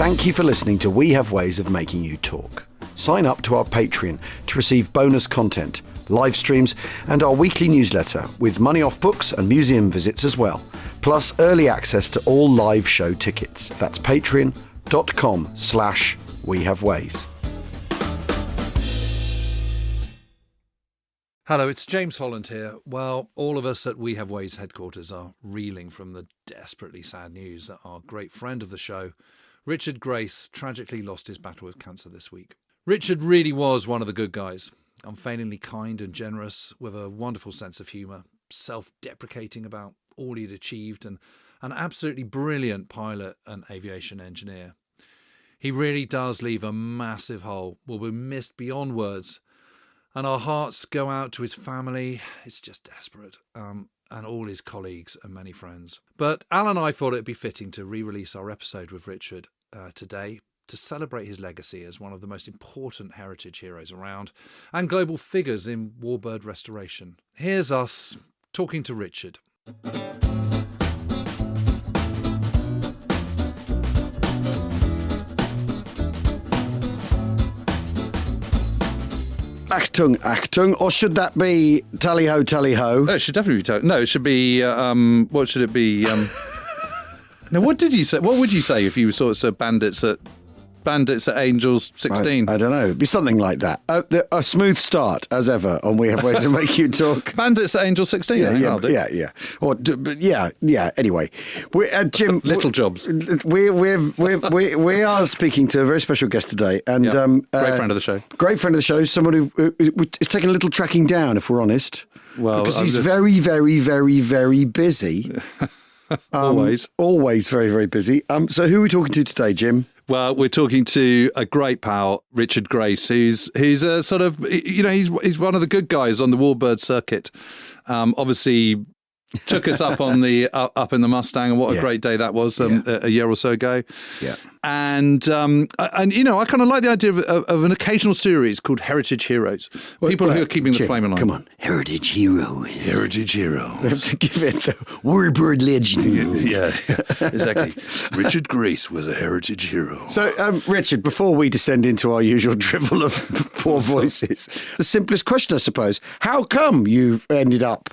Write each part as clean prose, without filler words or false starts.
Thank you for listening to We Have Ways of Making You Talk. Sign up to our Patreon to receive bonus content, live streams, and our weekly newsletter with money off books and museum visits as well, plus early access to all live show tickets. That's patreon.com/wehaveways. Hello, it's James Holland here. Well, all of us at We Have Ways headquarters are reeling from the desperately sad news that our great friend of the show, Richard Grace, tragically lost his battle with cancer this week. Richard really was one of the good guys, unfailingly kind and generous, with a wonderful sense of humour, self-deprecating about all he'd achieved, and an absolutely brilliant pilot and aviation engineer. He really does leave a massive hole, will be missed beyond words, and our hearts go out to his family. It's just desperate, and all his colleagues and many friends. But Al and I thought it'd be fitting to re-release our episode with Richard today to celebrate his legacy as one of the most important heritage heroes around and global figures in warbird restoration. Here's us talking to Richard. Achtung, Achtung, or should that be tally-ho, tally-ho? No, it should definitely be no, it should be, what should it be? Now, what did you say? What would you say if you sort of said bandits at Angels 16? I don't know. It'd be something like that. A smooth start, as ever, on We Have Ways to Make You Talk. Bandits at Angels 16, yeah. Anyway, Jim... Little jobs. We are speaking to a very special guest today. And great friend of the show. Great friend of the show. Someone who is taking a little tracking down, if we're honest. Well, because he's very, very, very, very busy. Always very, very busy. So who are we talking to today, Jim? Well, we're talking to a great pal, Richard Grace, who's a sort of, he's one of the good guys on the Warbird circuit. Obviously, took us up on the up in the Mustang, and what a great day that was a year or so ago. Yeah, and I kind of like the idea of an occasional series called Heritage Heroes. People who are keeping the flame alive. Come on, Heritage Heroes. Heritage Heroes. We have to give it the Warbird legend. Yeah, exactly. Richard Grace was a heritage hero. So, Richard, before we descend into our usual drivel of poor voices, the simplest question, I suppose: how come you've ended up?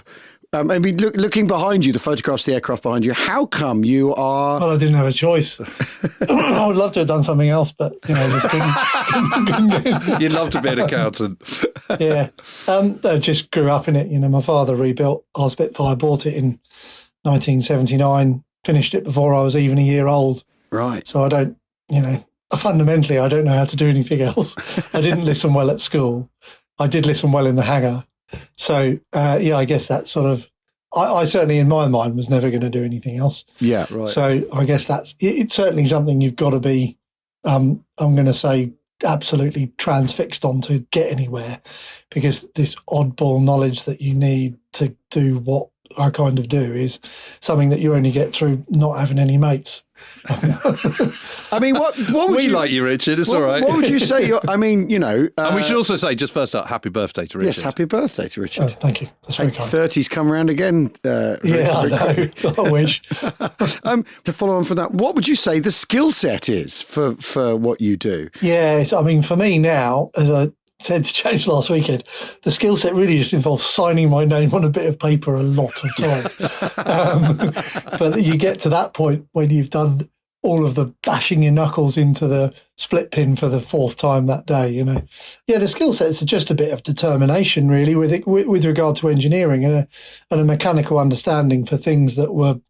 Looking behind you, the photographs of the aircraft behind you, how come you are... Well, I didn't have a choice. I would love to have done something else, but, just couldn't. You'd love to be an accountant. Yeah. I just grew up in it. My father rebuilt our Spitfire, bought it in 1979, finished it before I was even a year old. Right. So I don't, fundamentally, I don't know how to do anything else. I didn't listen well at school. I did listen well in the hangar. So, I guess that's sort of, I certainly in my mind was never going to do anything else. Yeah, right. So I guess it's certainly something you've got to be, I'm going to say, absolutely transfixed on to get anywhere, because this oddball knowledge that you need to do what I kind of do is something that you only get through not having any mates. I mean, what would we you... like you, Richard, it's all right. What would you say? And we should also say, just first up, happy birthday to Richard. Yes, happy birthday to Richard. Oh, thank you. That's very kind. 30's come round again. I know. I wish. To follow on from that, what would you say the skill set is for what you do? Yes, for me now, as I said to James last weekend, the skill set really just involves signing my name on a bit of paper a lot of times. But you get to that point when you've done all of the bashing your knuckles into the split pin for the fourth time that day, Yeah, the skill sets are just a bit of determination, really, with regard to engineering and a mechanical understanding for things that were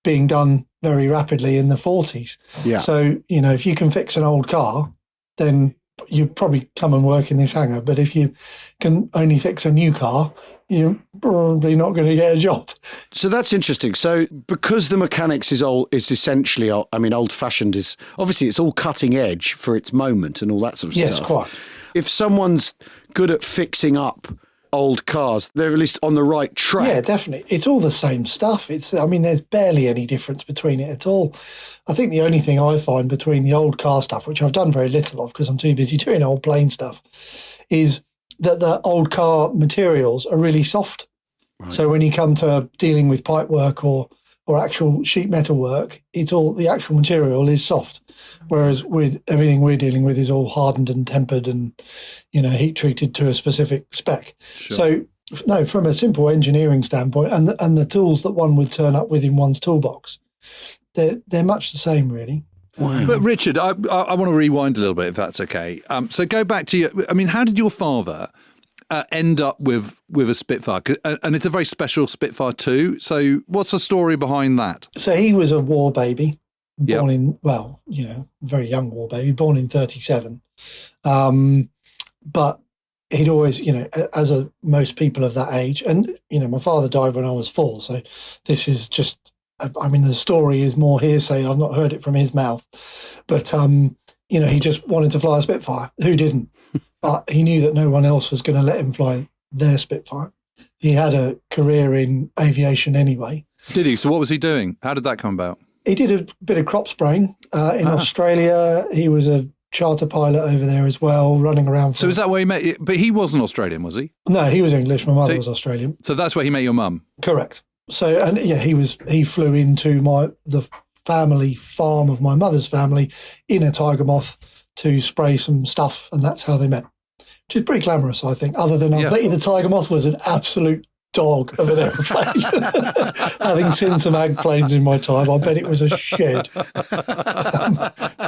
being done very rapidly in the 40s. Yeah. So, if you can fix an old car, then you probably come and work in this hangar. But if you can only fix a new car, you're probably not going to get a job. So that's interesting. So because the mechanics is essentially, old-fashioned, is obviously it's all cutting edge for its moment and all that sort of stuff. Yes, quite. If someone's good at fixing up old cars, they're at least on the right track. Yeah, definitely. It's all the same stuff. There's barely any difference between it at all. I think the only thing I find between the old car stuff, which I've done very little of because I'm too busy doing old plane stuff, is that the old car materials are really soft. Right. So when you come to dealing with pipe work or or actual sheet metal work, it's all the actual material is soft, whereas with everything we're dealing with is all hardened and tempered and heat treated to a specific spec. Sure. So no, from a simple engineering standpoint, and the tools that one would turn up with in one's toolbox, they're much the same, really. Wow. But Richard, I want to rewind a little bit, if that's okay. So go back to how did your father end up with a Spitfire? And it's a very special Spitfire too. So what's the story behind that? So he was a war baby, born in, very young war baby, born in 1937. But he'd always, as most people of that age, and, my father died when I was 4. So this is just, the story is more hearsay. I've not heard it from his mouth. But, he just wanted to fly a Spitfire. Who didn't? But he knew that no one else was going to let him fly their Spitfire. He had a career in aviation anyway. Did he? So what was he doing? How did that come about? He did a bit of crop spraying in Australia. He was a charter pilot over there as well, running around. So is that where he met? But he wasn't Australian, was he? No, he was English. My mother was Australian. So that's where he met your mum? Correct. So, and he flew into the family farm of my mother's family in a Tiger Moth to spray some stuff, and that's how they met. Which is pretty glamorous, I think, other than I bet you the Tiger Moth was an absolute dog of an aeroplane. Having seen some ag planes in my time, I bet it was a shed.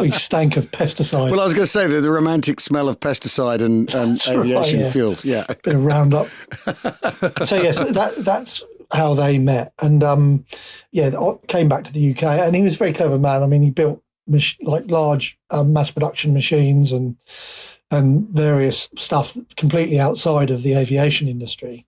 We stank of pesticide. Well, I was going to say the romantic smell of pesticide and aviation fuel. Yeah. Bit of Roundup. So, yes, that's how they met. And, I came back to the UK, and he was a very clever man. I mean, he built large mass production machines and various stuff completely outside of the aviation industry.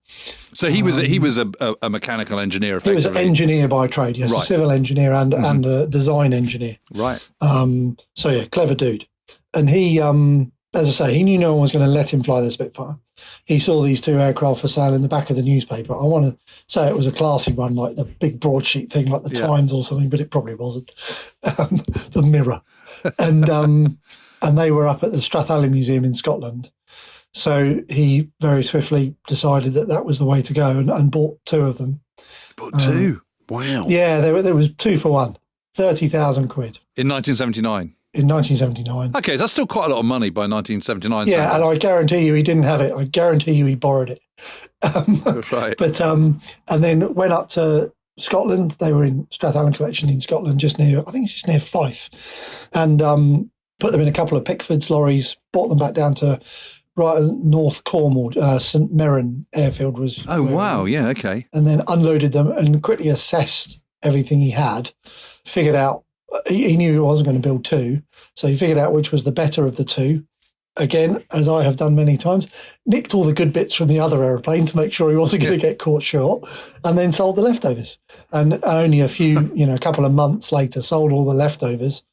So he was a mechanical engineer, effectively. He was an engineer by trade, yes, right. A civil engineer and a design engineer. Right. Clever dude. And he, as I say, he knew no one was going to let him fly the Spitfire. He saw these 2 aircraft for sale in the back of the newspaper. I want to say it was a classy one, like the big broadsheet thing, like the Times or something, but it probably wasn't. The Mirror. And they were up at the Strathallan Museum in Scotland. So he very swiftly decided that was the way to go and bought 2 of them. Bought 2? Wow. Yeah, there was 2 for 1. 30,000 quid. In 1979? In 1979. Okay, that's still quite a lot of money by 1979. Yeah, and I guarantee you he didn't have it. I guarantee you he borrowed it. Right. But and then went up to Scotland. They were in Strathallan Collection in Scotland, just near Fife. And put them in a couple of Pickford's lorries, brought them back down to North Cornwall, St Mirren airfield was. Oh, wow. Yeah, okay. And then unloaded them and quickly assessed everything he had, figured out, he knew he wasn't going to build 2, so he figured out which was the better of the 2. Again, as I have done many times, nicked all the good bits from the other aeroplane to make sure he wasn't going to get caught short, and then sold the leftovers. And only a couple of months later, sold all the leftovers,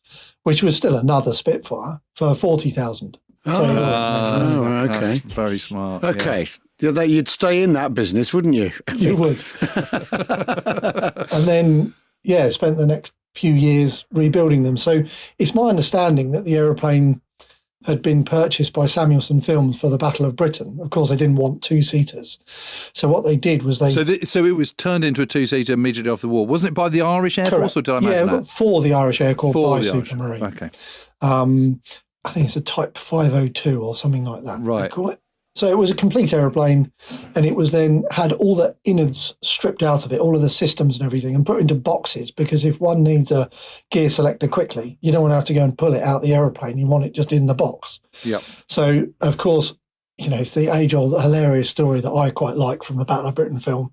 which was still another Spitfire, for 40,000. Okay. That's very smart. Okay. Yeah. You'd stay in that business, wouldn't you? You would. And then, spent the next few years rebuilding them. So it's my understanding that the aeroplane had been purchased by Samuelson Films for the Battle of Britain. Of course, they didn't want 2-seaters. So what they did was So it was turned into a 2-seater immediately after the war. Wasn't it by the Irish Air Force, or did I imagine that? For the Irish Air Corps by Supermarine. Okay. I think it's a Type 502 or something like that. Right. They call it. So it was a complete aeroplane, and it was then had all the innards stripped out of it, all of the systems and everything, and put into boxes, because if one needs a gear selector quickly, you don't want to have to go and pull it out the aeroplane. You want it just in the box. Yep. So, of course, it's the age-old hilarious story that I quite like from the Battle of Britain film,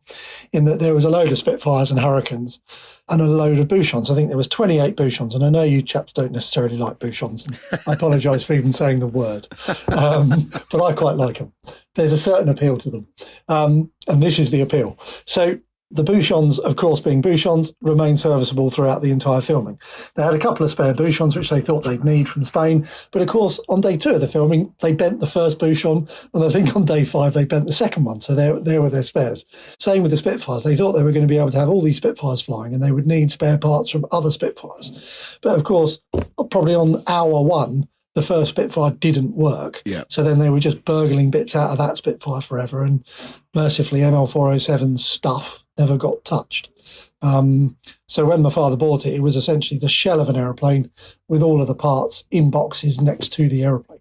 in that there was a load of Spitfires and Hurricanes and a load of Bouchons. I think there was 28 Bouchons, and I know you chaps don't necessarily like Bouchons, and I apologise for even saying the word, but I quite like them. There's a certain appeal to them, and this is the appeal. So the Bouchons, of course, being Bouchons, remain serviceable throughout the entire filming. They had a couple of spare Bouchons, which they thought they'd need from Spain. But, of course, on day 2 of the filming, they bent the first Bouchon, and I think on day 5 they bent the second one. So there were their spares. Same with the Spitfires. They thought they were going to be able to have all these Spitfires flying, and they would need spare parts from other Spitfires. But, of course, probably on hour 1, the first Spitfire didn't work. Yeah. So then they were just burgling bits out of that Spitfire forever, and mercifully ML407's stuff never got touched. So when my father bought it, it was essentially the shell of an aeroplane with all of the parts in boxes next to the aeroplane.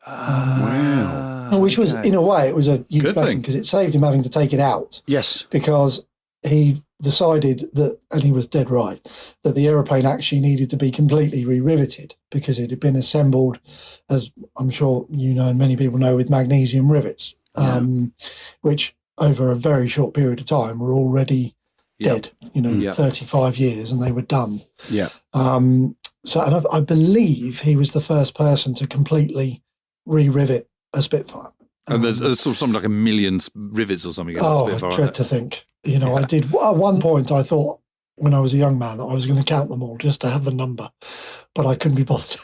Wow. Which was, in a way, it was a huge blessing because it saved him having to take it out. Yes. Because he decided that, and he was dead right, that the aeroplane actually needed to be completely re-riveted because it had been assembled, as I'm sure you know and many people know, with magnesium rivets, which over a very short period of time were already dead, 35 years, and they were done. Yeah. So and I believe he was the first person to completely re-rivet a Spitfire. And there's sort of something like 1 million rivets or something. I dread to think. I did. At one point, I thought when I was a young man that I was going to count them all just to have the number, but I couldn't be bothered.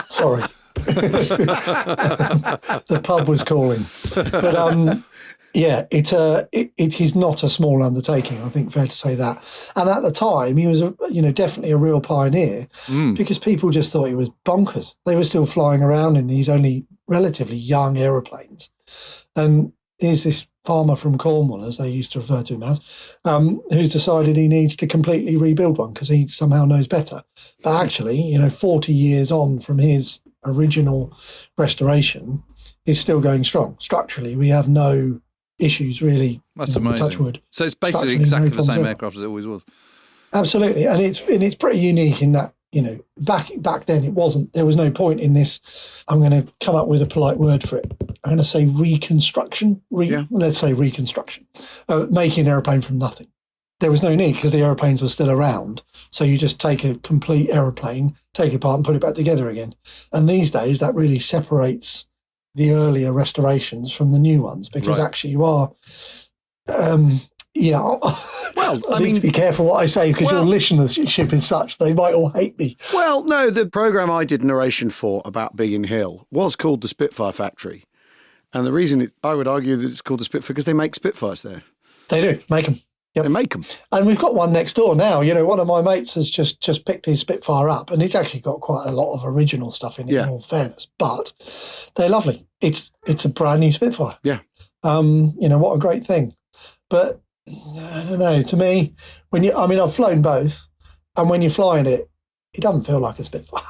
Sorry. The pub was calling. But it is not a small undertaking. I think fair to say that. And at the time, he was definitely a real pioneer because people just thought he was bonkers. They were still flying around in these only relatively young aeroplanes. And here's this farmer from Cornwall, as they used to refer to him as, who's decided he needs to completely rebuild one because he somehow knows better. But actually, 40 years on from his original restoration, is still going strong. Structurally, we have no issues really. That's amazing. Touch wood. So it's basically exactly the same aircraft as it always was. Absolutely, and it's pretty unique in that back then it wasn't. There was no point in this. I'm going to come up with a polite word for it. I'm going to say reconstruction. Let's say reconstruction, making an aeroplane from nothing. There was no need because the aeroplanes were still around. So you just take a complete aeroplane, take it apart, and put it back together again. And these days that really separates the earlier restorations from the new ones because actually you are, well, I need to be careful what I say because your listenership is such they might all hate me. Well, no, the programme I did narration for about Biggin Hill was called the Spitfire Factory. And the reason I would argue that it's called the Spitfire because they make Spitfires there. They do, make them. Yep. They make them. And we've got one next door now. One of my mates has just picked his Spitfire up and it's actually got quite a lot of original stuff in it, in all fairness. But they're lovely. It's a brand new Spitfire. Yeah. What a great thing. But I don't know, to me, I've flown both, and when you're flying it, it doesn't feel like a Spitfire.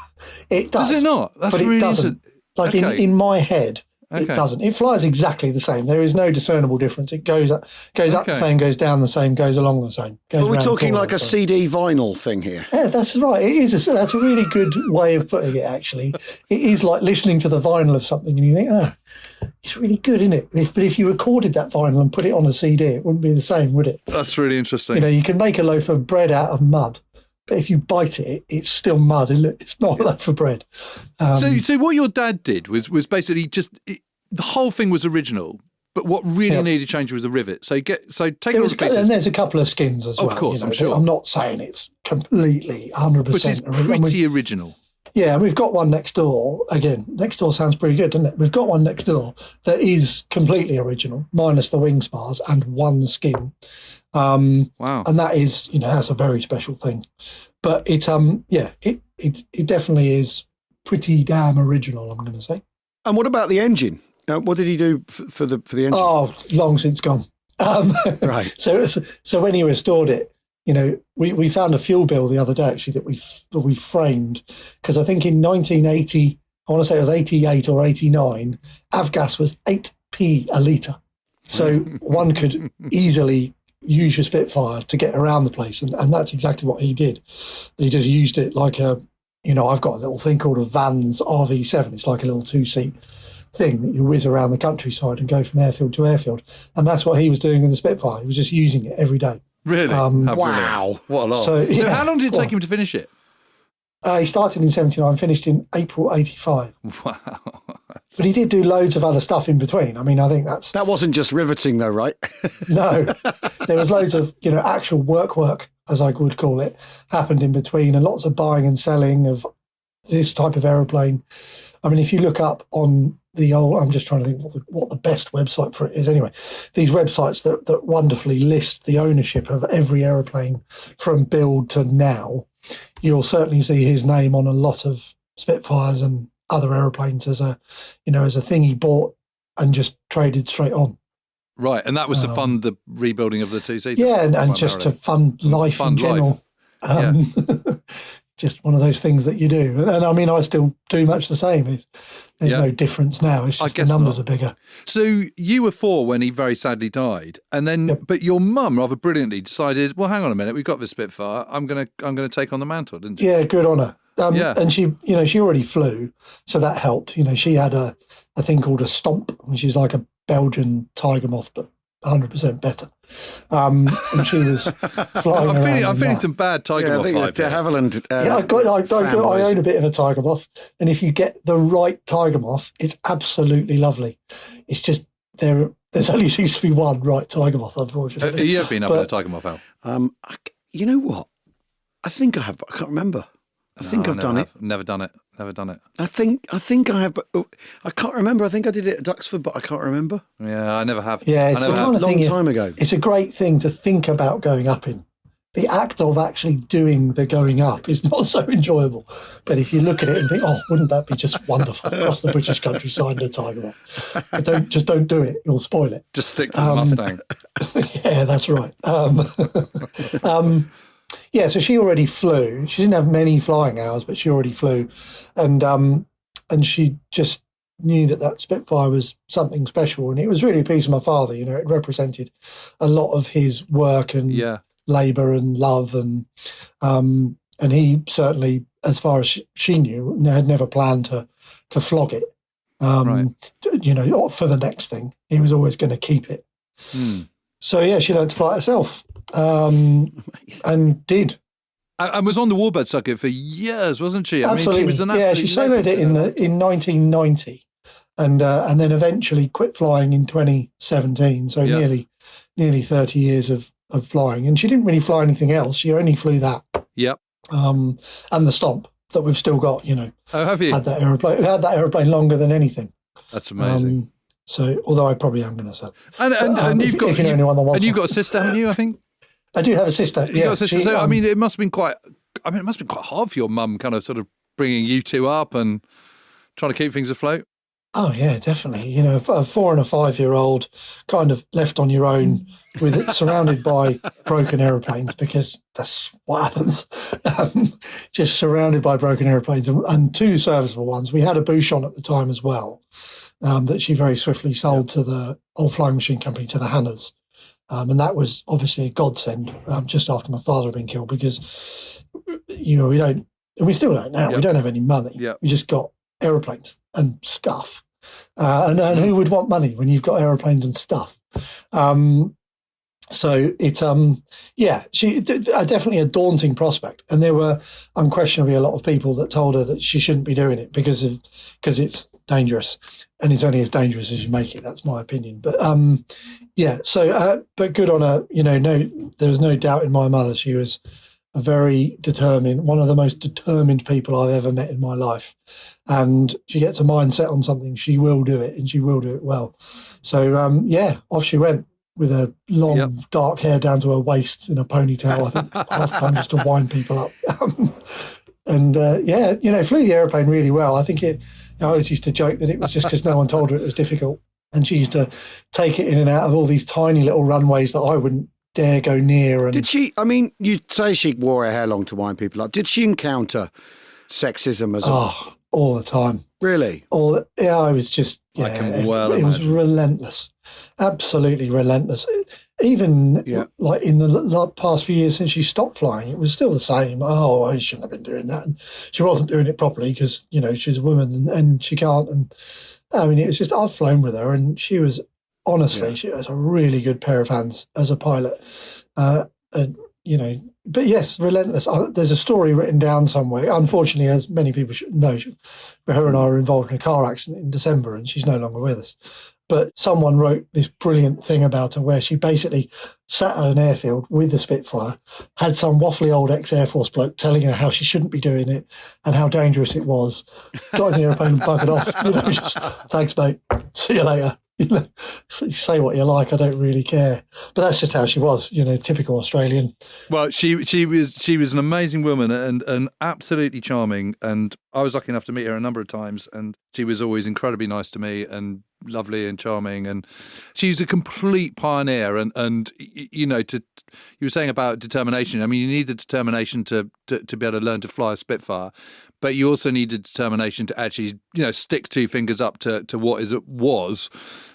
It does. Does it not? That's but really it doesn't. Like in my head, it doesn't. It flies exactly the same. There is no discernible difference. It goes up the same, goes down the same, goes along the same. But we're talking like a CD vinyl thing here. Yeah, that's right. It is. That's a really good way of putting it, actually. It is like listening to the vinyl of something and you think, it's really good, isn't it? But if you recorded that vinyl and put it on a CD, it wouldn't be the same, would it? That's really interesting. You can make a loaf of bread out of mud. But if you bite it, it's still mud, isn't it? It's not a loaf of bread. So what your dad did was basically the whole thing was original, but what really needed change was the rivet. So take all the pieces. And there's a couple of skins as well. Of course, I'm sure. I'm not saying it's completely 100%. But it's pretty original. Yeah, and we've got one next door. Again, next door sounds pretty good, doesn't it? We've got one next door that is completely original, minus the wing spars and one skin. Wow. And that is, that's a very special thing. But it definitely is pretty damn original, I'm going to say. And what about the engine? What did he do for the engine? Oh, long since gone. Right. So when he restored it, we found a fuel bill the other day actually that we framed because I think in 1980, I want to say it was 88 or 89, avgas was 8p a litre. So one could easily use your Spitfire to get around the place. And that's exactly what he did. He just used it like I've got a little thing called a Vans RV7. It's like a little 2-seat thing that you whiz around the countryside and go from airfield to airfield. And that's what he was doing with the Spitfire. He was just using it every day. Really? Wow. What a lot. So how long did it take him to finish it? He started in 79, finished in April 85. Wow. But he did do loads of other stuff in between. I think that wasn't just riveting though, right? No. There was loads of, actual work, as I would call it, happened in between, and lots of buying and selling of this type of aeroplane. If you look up on the old, I'm just trying to think what the best website for it is anyway. These websites that wonderfully list the ownership of every aeroplane from build to now, you'll certainly see his name on a lot of Spitfires and other aeroplanes as a thing he bought and just traded straight on. Right, and that was to fund the rebuilding of the two-seater? Yeah, and just to fund life in general. Just one of those things that you do. And I mean, I still do much the same. There's no difference now. It's just the numbers are bigger. So you were 4 when he very sadly died, and then, but your mum rather brilliantly decided, well, hang on a minute, we've got the Spitfire. I'm gonna take on the mantle, didn't she? Yeah, good on her. And she already flew, so that helped. She had a thing called a Stomp, which is like a Belgian tiger moth, but 100% better. And she was flying around. I'm feeling some bad tiger moth vibe. De Havilland. I own a bit of a tiger moth, and if you get the right tiger moth, it's absolutely lovely. It's just there's only seems to be one right tiger moth, unfortunately. You have been up in a tiger moth, Al? You know what? I think I have, but I can't remember. I think I've done it. Never done it. I think I have, but I can't remember. I think I did it at Duxford, but I can't remember. Yeah, I never have. Yeah, it's a long time ago. It's a great thing to think about going up in. The act of actually doing the going up is not so enjoyable. But if you look at it and think, oh, wouldn't that be just wonderful across the British countryside in a tiger moth? But don't do it. You'll spoil it. Just stick to the Mustang. Yeah, that's right. Yeah, so she already flew. She didn't have many flying hours, but she already flew. And she just knew that Spitfire was something special. And it was really a piece of my father. It represented a lot of his work and labour and love. And he certainly, as far as she knew, had never planned to flog it, for the next thing. He was always going to keep it. So, yeah, she learned to fly herself. And did. And was on the Warbird circuit for years, wasn't she? Absolutely. I mean, she was an absolute she soloed it in 1990, and then eventually quit flying in 2017. So nearly 30 years of flying, and she didn't really fly anything else. She only flew that. Yep. And the Stomp that we've still got. Oh, have you? Had that aeroplane longer than anything. That's amazing. So, although I probably am going to say, and you've got you've got a sister, haven't you? I think. I do have a sister. You got a sister. So, I mean, it must have been quite hard for your mum, kind of sort of bringing you two up and trying to keep things afloat. Oh yeah, definitely. A 4 and a 5-year-old kind of left on your own, surrounded by broken aeroplanes, because that's what happens. Just surrounded by broken aeroplanes and 2 serviceable ones. We had a Bouchon at the time as well, that she very swiftly sold to the old flying machine company, to the Hannahs. And that was obviously a godsend just after my father had been killed, because, we don't, and we still don't now, we don't have any money. Yep. We just got aeroplanes and stuff. And who would want money when you've got aeroplanes and stuff? So it's, definitely a daunting prospect. And there were unquestionably a lot of people that told her that she shouldn't be doing it because it's dangerous, and it's only as dangerous as you make it. That's my opinion. But but good on her. There was no doubt in my mother. She was a very determined, one of the most determined people I've ever met in my life. And she gets a mindset on something, she will do it, and she will do it well. So off she went with a long dark hair down to her waist in a ponytail, I think half the time, just to wind people up. Flew the aeroplane really well. I think I always used to joke that it was just because no one told her it was difficult. And she used to take it in and out of all these tiny little runways that I wouldn't dare go near. And did she, I mean, you'd say she wore her hair long to wind people up. Did she encounter sexism as well? All the time. Really? I was just, I can well it was relentless. Absolutely relentless. Even like in the past few years since she stopped flying, it was still the same. Oh, I shouldn't have been doing that. And she wasn't doing it properly because, she's a woman and she can't. And I mean, it was just, I've flown with her, and she was, honestly, she has a really good pair of hands as a pilot. But yes, relentless. There's a story written down somewhere. Unfortunately, as many people should know, her and I were involved in a car accident in December, and she's no longer with us. But someone wrote this brilliant thing about her where she basically sat at an airfield with the Spitfire, had some waffly old ex-Air Force bloke telling her how she shouldn't be doing it and how dangerous it was, got in the airplane and buggered off. Just, thanks, mate. See you later. Say what you like, I don't really care. But that's just how she was, typical Australian. Well, she was an amazing woman and absolutely charming, and I was lucky enough to meet her a number of times, and she was always incredibly nice to me, and lovely and charming, and she's a complete pioneer. And you know, you were saying about determination. I mean, you needed determination to be able to learn to fly a Spitfire, but you also needed determination to actually, you know, stick two fingers up to what was.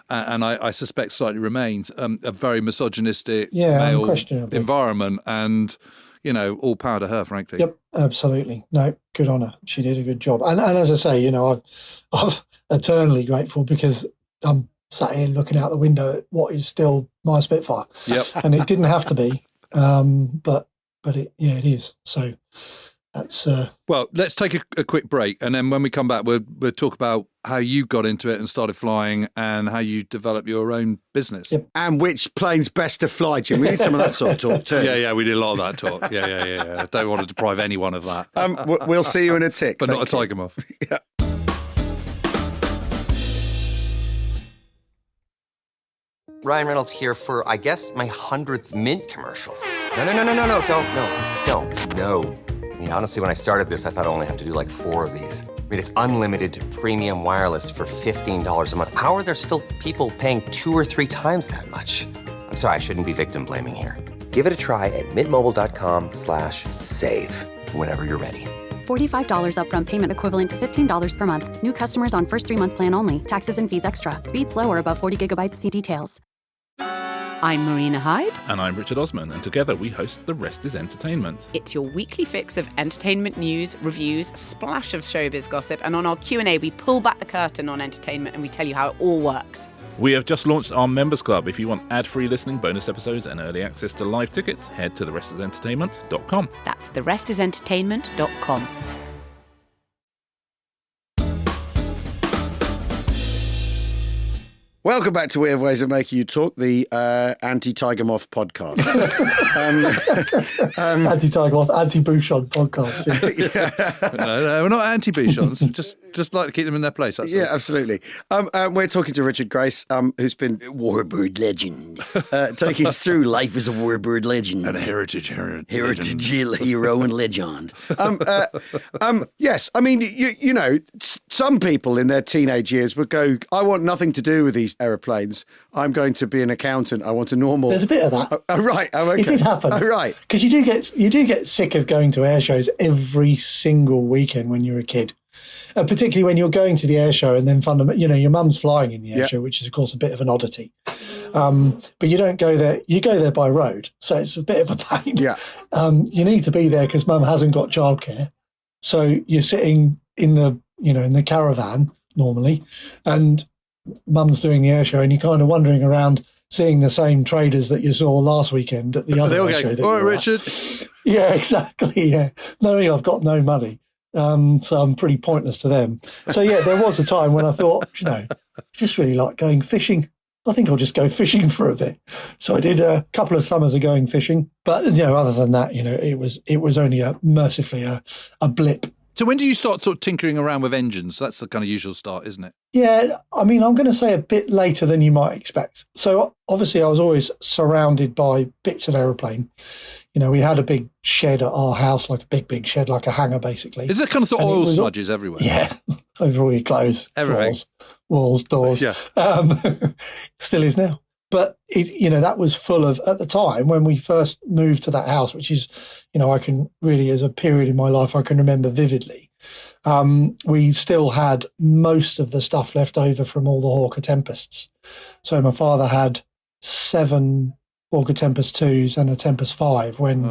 And I suspect slightly remains a very misogynistic male environment, and you know, all power to her, frankly. Yep, absolutely. No, good on her. She did a good job. And as I say, you know, I'm eternally grateful because I'm sat here looking out the window at what is still my Spitfire. Yep. And it didn't have to be, but it is. So that's well, let's take a quick break, and then when we come back, we'll talk about how you got into it and started flying, and how you developed your own business. Yep. And which plane's best to fly, Jim? We need some of that sort of talk too. Yeah, we did a lot of that talk. Yeah. I don't want to deprive anyone of that. We'll see you in a tick, but not a Tiger Moth. Yeah. Ryan Reynolds here for, I guess, my 100th Mint commercial. No. I mean, honestly, when I started this, I thought I only have to do like 4 of these. I mean, it's unlimited premium wireless for $15 a month. How are there still people paying 2 or 3 times that much? I'm sorry, I shouldn't be victim blaming here. Give it a try at mintmobile.com/save. Whenever you're ready. $45 upfront payment equivalent to $15 per month. New customers on first 3-month plan only. Taxes and fees extra. Speed slower above 40 gigabytes. See details. I'm Marina Hyde. And I'm Richard Osman, and together we host The Rest is Entertainment. It's your weekly fix of entertainment news, reviews, a splash of showbiz gossip, and on our Q&A we pull back the curtain on entertainment and we tell you how it all works. We have just launched our Members Club. If you want ad-free listening, bonus episodes, and early access to live tickets, head to therestisentertainment.com. That's therestisentertainment.com. Welcome back to We Have Ways of Making You Talk, the anti-Tiger Moth podcast. anti-Tiger Moth, anti-Bouchon podcast. Yeah. No, we're not anti-Bouchons. just like to keep them in their place. That's all. Absolutely. We're talking to Richard Grace, who's been Warbird legend, taking us through life as a Warbird legend. And a heritage hero and legend. Yes, I mean, you know, some people in their teenage years would go, I want nothing to do with these aeroplanes. I'm going to be an accountant. I want a normal. There's a bit of that. Right. Oh, okay. It did happen. Oh, right. Because you do get sick of going to air shows every single weekend when you're a kid. Particularly when you're going to the air show and then your mum's flying in the air show, which is of course a bit of an oddity. But you don't go there. You go there by road, so it's a bit of a pain. Yeah. You need to be there because mum hasn't got childcare, so you're sitting in the caravan normally, and mum's doing the air show, and you're kind of wandering around seeing the same traders that you saw last weekend at the other air show. All right, Richard. Yeah, exactly. Yeah, knowing I've got no money, so I'm pretty pointless to them. So yeah, there was a time when I thought, I just really like going fishing. I think I'll just go fishing for a bit. So I did a couple of summers of going fishing, but other than that, it was only mercifully a blip. So when do you start sort of tinkering around with engines? That's the kind of usual start, isn't it? Yeah, I mean, I'm going to say a bit later than you might expect. So obviously I was always surrounded by bits of aeroplane. We had a big shed at our house, like a big shed, like a hangar, basically. Is there kind of sort of oil smudges everywhere? Yeah, over all your clothes, everything, floors, walls, doors. Yeah, still is now. But that was full of, at the time when we first moved to that house, which is, I can really, as a period in my life, I can remember vividly. We still had most of the stuff left over from all the Hawker Tempests. So my father had 7 Hawker Tempest 2s and a Tempest 5 when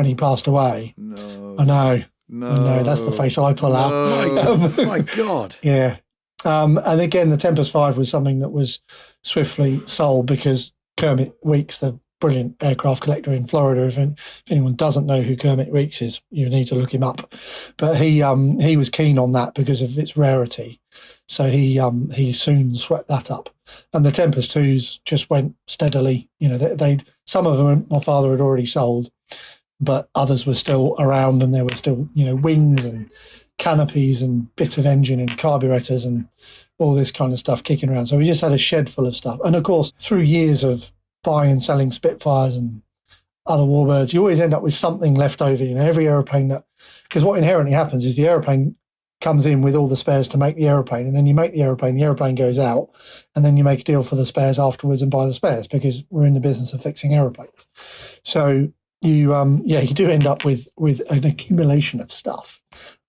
he passed away. No. I know. No. That's the face I pull out. My God. Yeah. And again, the Tempest 5 was something that was swiftly sold because Kermit Weeks, the brilliant aircraft collector in Florida, if anyone doesn't know who Kermit Weeks is, you need to look him up. But he was keen on that because of its rarity. So he soon swept that up. And the Tempest 2s just went steadily. Some of them my father had already sold, but others were still around, and there were still, wings and canopies and bits of engine and carburetors and all this kind of stuff kicking around. So we just had a shed full of stuff. And of course, through years of buying and selling Spitfires and other Warbirds, you always end up with something left over. Every aeroplane because what inherently happens is the aeroplane comes in with all the spares to make the aeroplane, and then you make the aeroplane goes out, and then you make a deal for the spares afterwards and buy the spares, because we're in the business of fixing aeroplanes. So you do end up with an accumulation of stuff.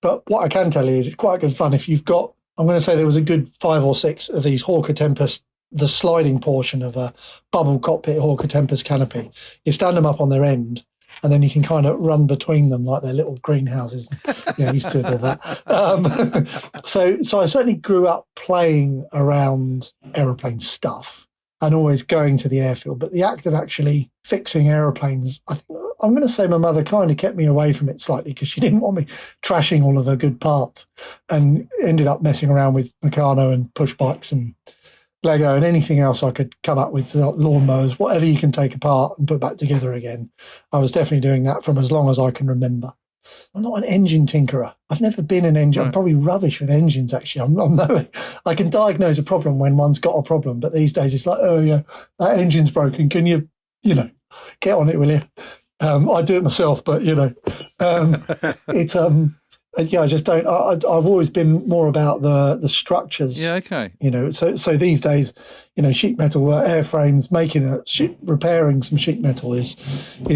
But what I can tell you is it's quite good fun if you've got, I'm going to say there was a good 5 or 6 of these Hawker Tempest, the sliding portion of a bubble cockpit Hawker Tempest canopy. You stand them up on their end, and then you can kind of run between them like they're little greenhouses. Used to do that. So I certainly grew up playing around aeroplane stuff and always going to the airfield. But the act of actually fixing aeroplanes, I'm going to say my mother kind of kept me away from it slightly, because she didn't want me trashing all of her good parts, and ended up messing around with Meccano and push bikes and Lego and anything else I could come up with, lawnmowers, whatever you can take apart and put back together again. I was definitely doing that from as long as I can remember. I'm not an engine tinkerer. I've never been an engine. Right. I'm probably rubbish with engines, actually. I'm no, I can diagnose a problem when one's got a problem, but these days it's like, oh yeah, that engine's broken. Can you get on it, will you? I do it myself, but it's I just don't. I've always been more about the structures. Yeah, okay. So these days, sheet metal airframes, repairing some sheet metal is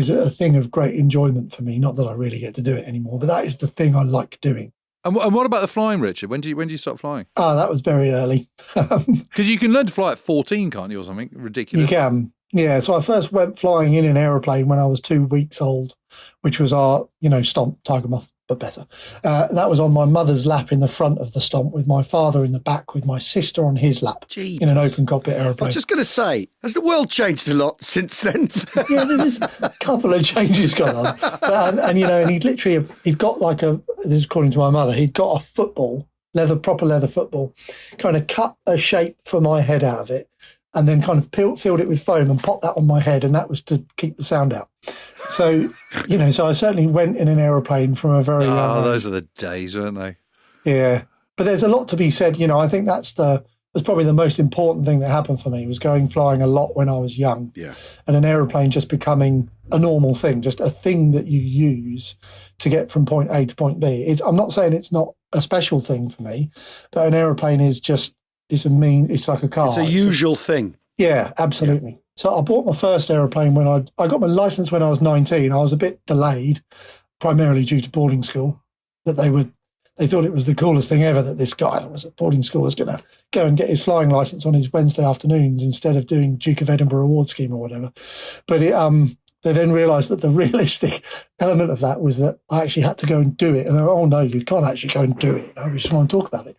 a thing of great enjoyment for me. Not that I really get to do it anymore, but that is the thing I like doing. And what about the flying, Richard? When do you start flying? That was very early. Because you can learn to fly at 14, can't you, or something ridiculous? You can. Yeah, so I first went flying in an aeroplane when I was 2 weeks old, which was our, Stomp, Tiger Moth, but better. That was on my mother's lap in the front of the Stomp, with my father in the back, with my sister on his lap. Jeepers. In an open cockpit I aeroplane. was just going to say, has the world changed a lot since then? Yeah, there's a couple of changes going on. And he'd got like this is according to my mother, he'd got a football, proper leather football, kind of cut a shape for my head out of it, and then kind of filled it with foam and popped that on my head, and that was to keep the sound out. So, so I certainly went in an aeroplane from a very young age. Those were the days, weren't they? Yeah. But there's a lot to be said. I think that's probably the most important thing that happened for me, was going flying a lot when I was young. Yeah. And an aeroplane just becoming a normal thing, just a thing that you use to get from point A to point B. I'm not saying it's not a special thing for me, but an aeroplane is just, it's like a car. It's a usual thing. Yeah, absolutely. Yeah. So I bought my first aeroplane when I got my license when I was 19. I was a bit delayed, primarily due to boarding school, that they thought it was the coolest thing ever that this guy that was at boarding school was going to go and get his flying license on his Wednesday afternoons instead of doing Duke of Edinburgh award scheme or whatever. But they then realised that the realistic element of that was that I actually had to go and do it. And they were, oh no, you can't actually go and do it. We just want to talk about it.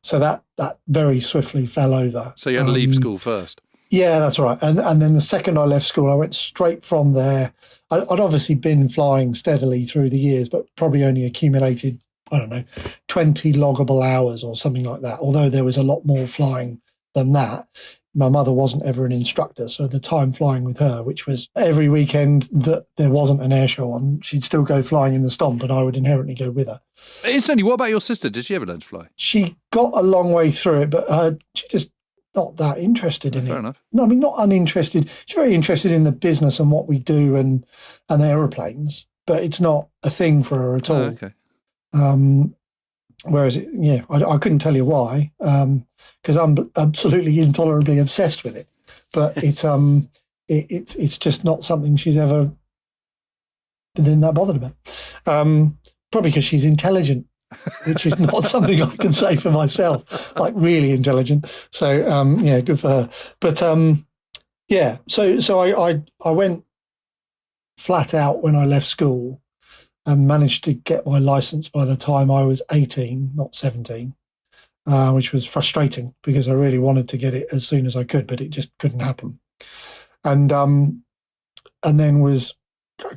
So that very swiftly fell over. So you had to leave school first? Yeah, that's right. And then the second I left school, I went straight from there. I'd obviously been flying steadily through the years, but probably only accumulated, 20 loggable hours or something like that. Although there was a lot more flying than that. My mother wasn't ever an instructor, so the time flying with her, which was every weekend that there wasn't an air show on, she'd still go flying in the Stomp, and I would inherently go with her. Instantly, what about your sister? Did she ever learn to fly? She got a long way through it, but she just not that interested in it. Fair enough. No, not uninterested. She's very interested in the business and what we do and aeroplanes, but it's not a thing for her at all. Oh, okay. Whereas, I couldn't tell you why, because I'm absolutely intolerably obsessed with it. But it's just not something she's ever been that bothered about. Probably because she's intelligent, which is not something I can say for myself, like really intelligent. So, good for her. But, so I went flat out when I left school and managed to get my license by the time I was 18, not 17, which was frustrating because I really wanted to get it as soon as I could, but it just couldn't happen. And then was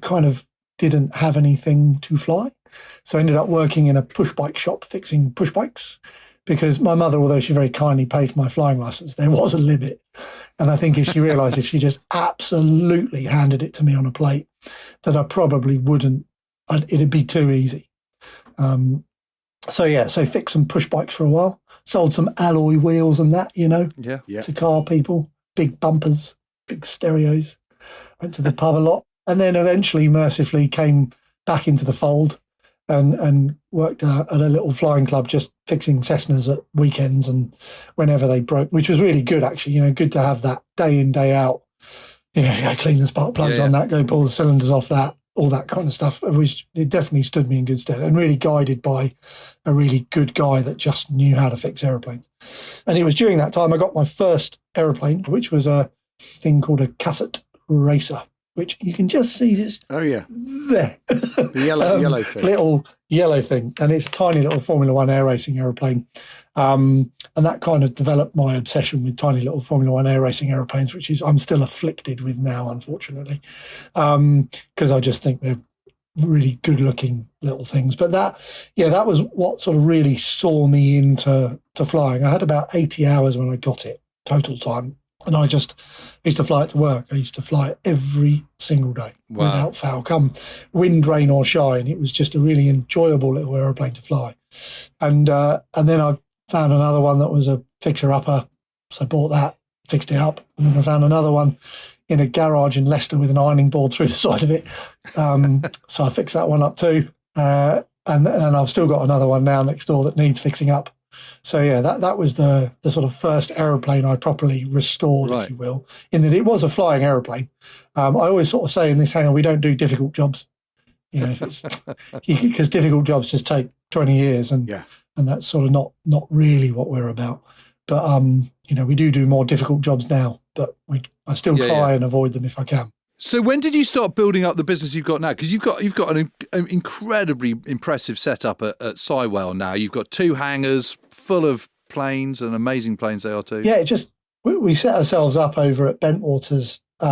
kind of didn't have anything to fly. So I ended up working in a push bike shop fixing push bikes because my mother, although she very kindly paid for my flying license, there was a limit. And I think if she realised if she just absolutely handed it to me on a plate, that I probably wouldn't, it'd be too easy. So fixed some push bikes for a while, sold some alloy wheels and that, to car people, big bumpers, big stereos, went to the pub a lot. And then eventually, mercifully, came back into the fold and worked at a little flying club just fixing Cessnas at weekends and whenever they broke, which was really good, actually. Good to have that day in, day out. Go clean the spark plugs on that, go pull the cylinders off that, all that kind of stuff. It definitely stood me in good stead, and really guided by a really good guy that just knew how to fix aeroplanes. And it was during that time I got my first aeroplane, which was a thing called a Cassett Racer, which you can just see this. Oh, yeah. There. The yellow thing. Little yellow thing. And it's a tiny little Formula One air racing aeroplane. And that kind of developed my obsession with tiny little Formula One air racing aeroplanes, which is I'm still afflicted with now, unfortunately, because I just think they're really good looking little things. But that was what sort of really saw me into flying. I had about 80 hours when I got it, total time. And I used to fly it to work. I used to fly it every single day without fail, come wind, rain or shine. It was just a really enjoyable little aeroplane to fly. And then I found another one that was a fixer-upper. So I bought that, fixed it up. And then I found another one in a garage in Leicester with an ironing board through the side of it. So I fixed that one up too. And I've still got another one now next door that needs fixing up. So yeah, that was the sort of first aeroplane I properly restored, if you will, in that it was a flying aeroplane. I always sort of say in this hangar, we don't do difficult jobs, because difficult jobs just take 20 years, and that's sort of not really what we're about. But we do more difficult jobs now, but I still try and avoid them if I can. So when did you start building up the business you've got now? Because you've got an incredibly impressive setup at Sywell now. You've got 2 hangars full of planes, and amazing planes they are too. Yeah, we set ourselves up over at Bentwaters. So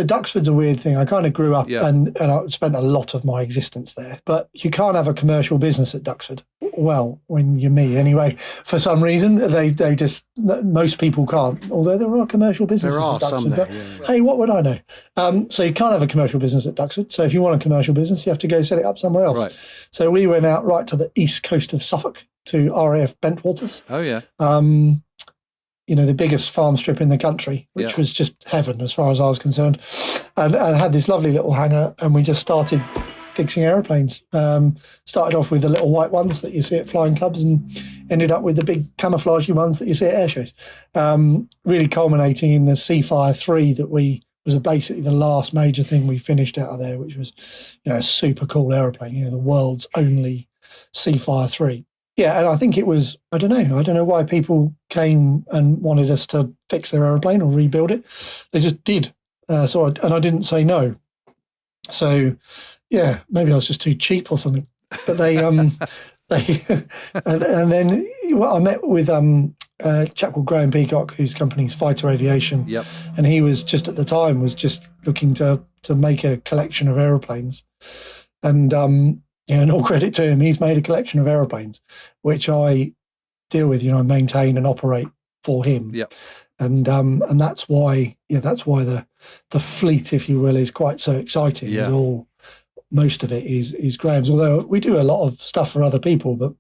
Duxford's a weird thing. I kind of grew up and I spent a lot of my existence there. But you can't have a commercial business at Duxford. Well, when you're me anyway, for some reason they just, most people can't. Although there are commercial businesses there are at Duxford. Some there, Hey, what would I know? So you can't have a commercial business at Duxford. So if you want a commercial business, you have to go set it up somewhere else. Right. So we went out right to the east coast of Suffolk to RAF Bentwaters. Oh yeah. The biggest farm strip in the country, which was just heaven as far as I was concerned, and had this lovely little hangar, and we just started fixing aeroplanes. Started off with the little white ones that you see at flying clubs, and ended up with the big camouflagey ones that you see at air shows. Really culminating in the Seafire 3 that was basically the last major thing we finished out of there, which was a super cool aeroplane, the world's only Seafire 3. Yeah, and I think it was, I don't know why people came and wanted us to fix their aeroplane or rebuild it. They just did. I didn't say no. So, yeah, maybe I was just too cheap or something. But they, and then I met with a chap called Graham Peacock, whose company's Fighter Aviation. Yep. And he was just at the time looking to make a collection of aeroplanes. And and all credit to him, he's made a collection of aeroplanes, which I deal with, I maintain and operate for him. Yep. And that's why the fleet, if you will, is quite so exciting. Yeah. Most of it is Graham's. Although we do a lot of stuff for other people, but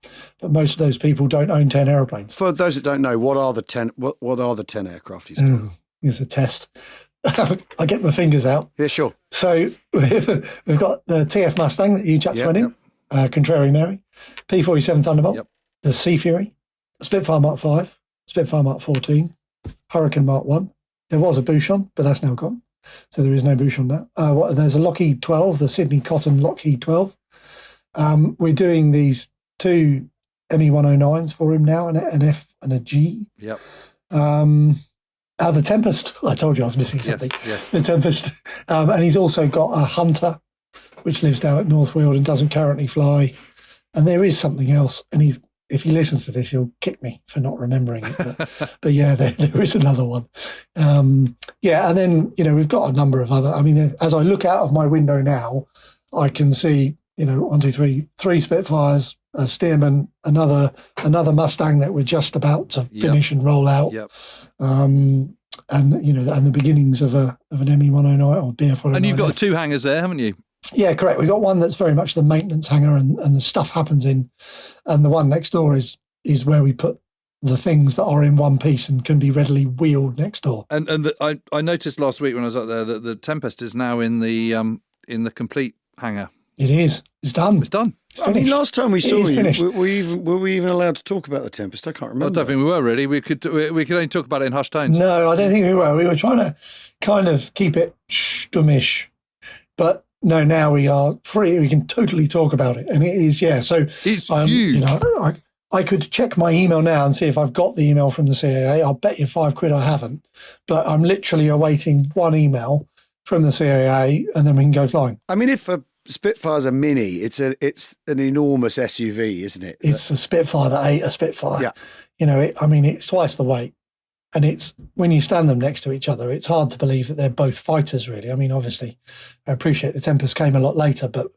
most of those people don't own 10 aeroplanes. For those that don't know, what are the 10 aircraft he's got? It's a test. I get my fingers out. Yeah, sure. So we've got the TF Mustang that you chaps went in, Contrary Mary, P-47 Thunderbolt, the Sea Fury, Spitfire Mark 5, Spitfire Mark 14, Hurricane Mark 1. There was a Bouchon, but that's now gone. So there is no Bouchon now. There's a Lockheed 12, the Sydney Cotton Lockheed 12. We're doing these 2 ME-109s for him now, an F and a G. Yep. The Tempest. I told you I was missing something. Yes. The Tempest. And he's also got a Hunter, which lives down at North Weald and doesn't currently fly. And there is something else. And if he listens to this, he'll kick me for not remembering it. But yeah, there is another one. And then, we've got a number of other. I mean, as I look out of my window now, I can see, 3 Spitfires, a Stearman, another Mustang that we're just about to finish and roll out. Yep. And the beginnings of an ME-109 or BF-109. And you've got 2 hangars there, haven't you? Yeah, correct. We've got one that's very much the maintenance hangar and the stuff happens in, and the one next door is where we put the things that are in one piece and can be readily wheeled next door. And I noticed last week when I was up there that the Tempest is now in the complete hangar. It is. It's done. It's done. It's I mean, finished. last time we It saw is you, finished. were we even allowed to talk about the Tempest? I can't I remember. don't think we were really. We could only talk about it in hushed tones. No, I don't think we were. We were trying to kind of keep it shtumish. But no, now we are free. We can totally talk about it. And it is, yeah. So It's huge. You know, I could check my email now and see if I've got the email from the CAA. I'll bet you £5 I haven't. But I'm literally awaiting one email from the CAA and then we can go flying. I mean, if a Spitfire's a mini, it's an enormous SUV, isn't it? It's a Spitfire that ate a Spitfire. Yeah. You know, it's twice the weight. And it's when you stand them next to each other, it's hard to believe that they're both fighters, really. I mean, obviously, I appreciate the Tempest came a lot later, but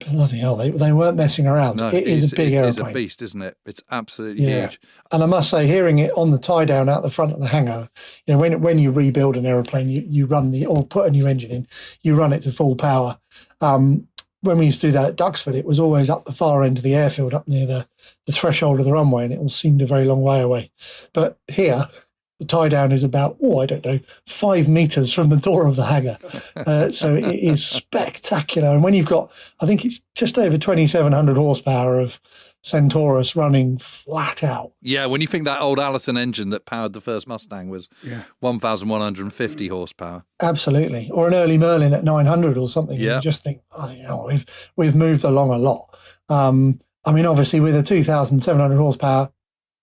bloody hell, they weren't messing around. No, it is a big aeroplane. It's a beast, isn't it? It's absolutely huge. And I must say, hearing it on the tie down out the front of the hangar, you know, when you rebuild an aeroplane, you run or put a new engine in, you run it to full power. When we used to do that at Duxford, it was always up the far end of the airfield, up near the threshold of the runway, and it all seemed a very long way away. But here, the tie down is about, 5 meters from the door of the hangar. So it is spectacular. And when you've got, I think it's just over 2,700 horsepower of Centaurus running flat out. Yeah, when you think that old Allison engine that powered the first Mustang was 1,150 horsepower. Absolutely. Or an early Merlin at 900 or something. Yeah. You just think, we've moved along a lot. I mean, obviously, with a 2,700 horsepower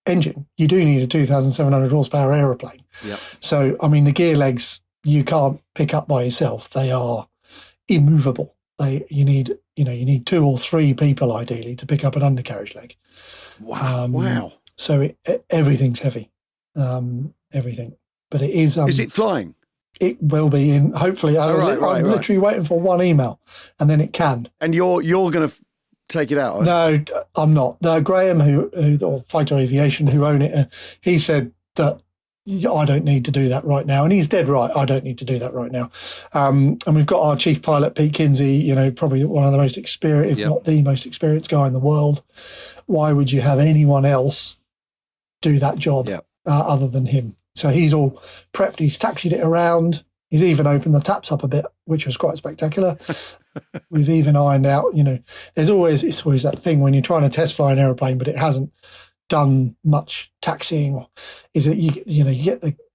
engine, you do need a 2,700 horsepower aeroplane. Yep. So, I mean, the gear legs you can't pick up by yourself. They are immovable. You need 2 or 3 people ideally to pick up an undercarriage leg. Wow. So everything's heavy, everything. But it is. Is it flying? It will be in. Hopefully, I'm literally waiting for one email, and then it can. And you're going to take it out? No, I'm not. Graham, or Fighter Aviation, who own it, he said that I don't need to do that right now, and he's dead right. I don't need to do that right now. And we've got our chief pilot, Pete Kinsey. You know, probably one of the most experienced, if not the most experienced guy in the world. Why would you have anyone else do that job other than him? So he's all prepped. He's taxied it around. He's even opened the taps up a bit, which was quite spectacular. We've even ironed out, it's always that thing when you're trying to test fly an aeroplane, but it hasn't done much taxiing. Is it you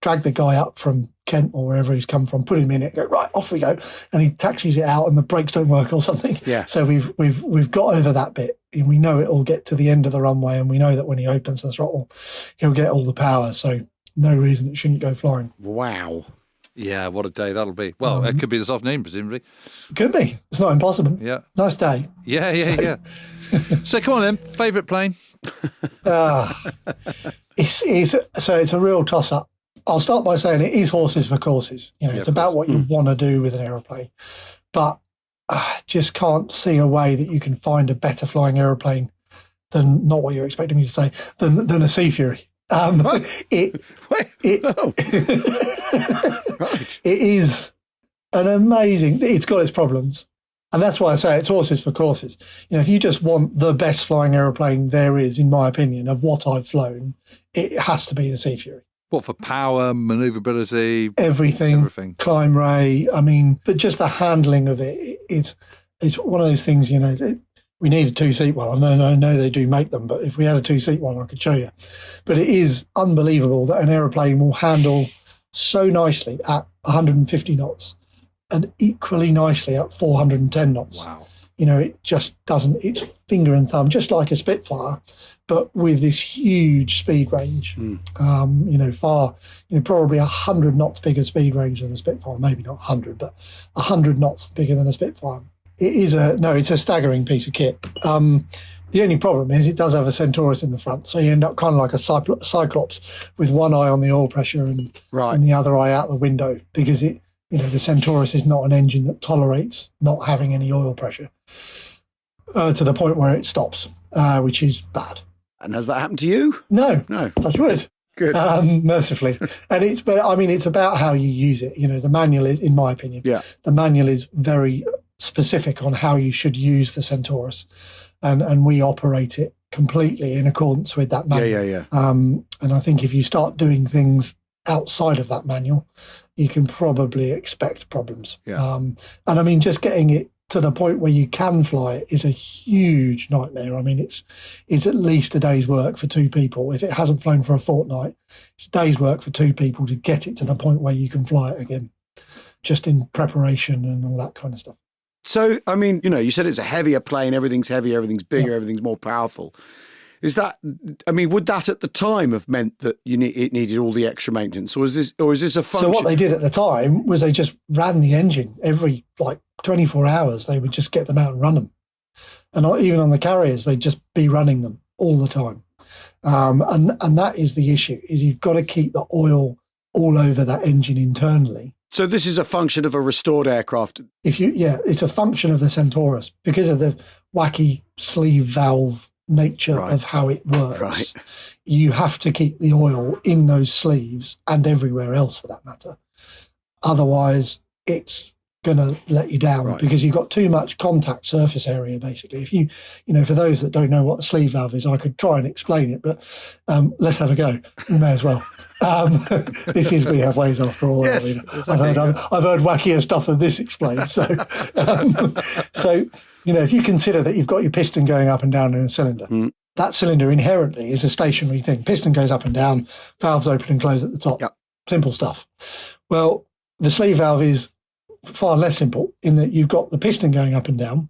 drag the guy up from Kent or wherever he's come from, put him in it, go right, off we go, and he taxis it out, and the brakes don't work or something. Yeah. So we've got over that bit, and we know it'll get to the end of the runway, and we know that when he opens the throttle, he'll get all the power. So no reason it shouldn't go flying. Wow. Yeah, what a day that'll be. Well, it could be this afternoon, presumably. Could be. It's not impossible. Yeah. Nice day. Yeah. So come on then, favourite plane? It's a real toss-up. I'll start by saying it is horses for courses. It's about what you want to do with an aeroplane. But I just can't see a way that you can find a better flying aeroplane than, not what you're expecting me to say, than a Sea Fury. It is an amazing. It's got its problems, and that's why I say it's horses for courses. If you just want the best flying aeroplane there is, in my opinion, of what I've flown, it has to be the Sea Fury. What, for power, manoeuvrability, everything, climb ray. I mean, but just the handling of it's one of those things. We need a 2-seat one. I know they do make them, but if we had a 2-seat one, I could show you. But it is unbelievable that an aeroplane will handle so nicely at 150 knots and equally nicely at 410 knots. Wow. It just doesn't, it's finger and thumb, just like a Spitfire, but with this huge speed range. Probably 100 knots bigger speed range than a Spitfire, maybe not 100, but 100 knots bigger than a Spitfire. It's a staggering piece of kit. The only problem is it does have a Centaurus in the front, so you end up kind of like a Cyclops with one eye on the oil pressure and the other eye out the window, because the Centaurus is not an engine that tolerates not having any oil pressure to the point where it stops, which is bad. And has that happened to you? No. Touch wood. Good. Mercifully. And it's about how you use it. The manual is, in my opinion, the manual is very specific on how you should use the Centaurus, and we operate it completely in accordance with that manual. Yeah. And I think if you start doing things outside of that manual, you can probably expect problems. Yeah. And I mean, just getting it to the point where you can fly it is a huge nightmare. I mean, it's at least a day's work for two people. If it hasn't flown for a fortnight, it's a day's work for two people to get it to the point where you can fly it again, just in preparation and all that kind of stuff. So, I mean, you said it's a heavier plane, everything's heavier, everything's bigger, everything's more powerful. Would that at the time have meant that it needed all the extra maintenance, or is this a function? So what they did at the time was they just ran the engine every 24 hours. They would just get them out and run them, and even on the carriers, they'd just be running them all the time. And that is the issue: is you've got to keep the oil all over that engine internally. So this is a function of a restored aircraft. It's a function of the Centaurus because of the wacky sleeve valve nature of how it works. Right. You have to keep the oil in those sleeves and everywhere else for that matter. Otherwise, it's going to let you down because you've got too much contact surface area, basically. If you for those that don't know what a sleeve valve is, I could try and explain it, but let's have a go. We may as well. This is We Have Waves after all. Yes, I've heard wackier stuff than this explained. So, if you consider that you've got your piston going up and down in a cylinder, that cylinder inherently is a stationary thing. Piston goes up and down, valves open and close at the top. Yep. Simple stuff. Well, the sleeve valve is far less simple in that you've got the piston going up and down,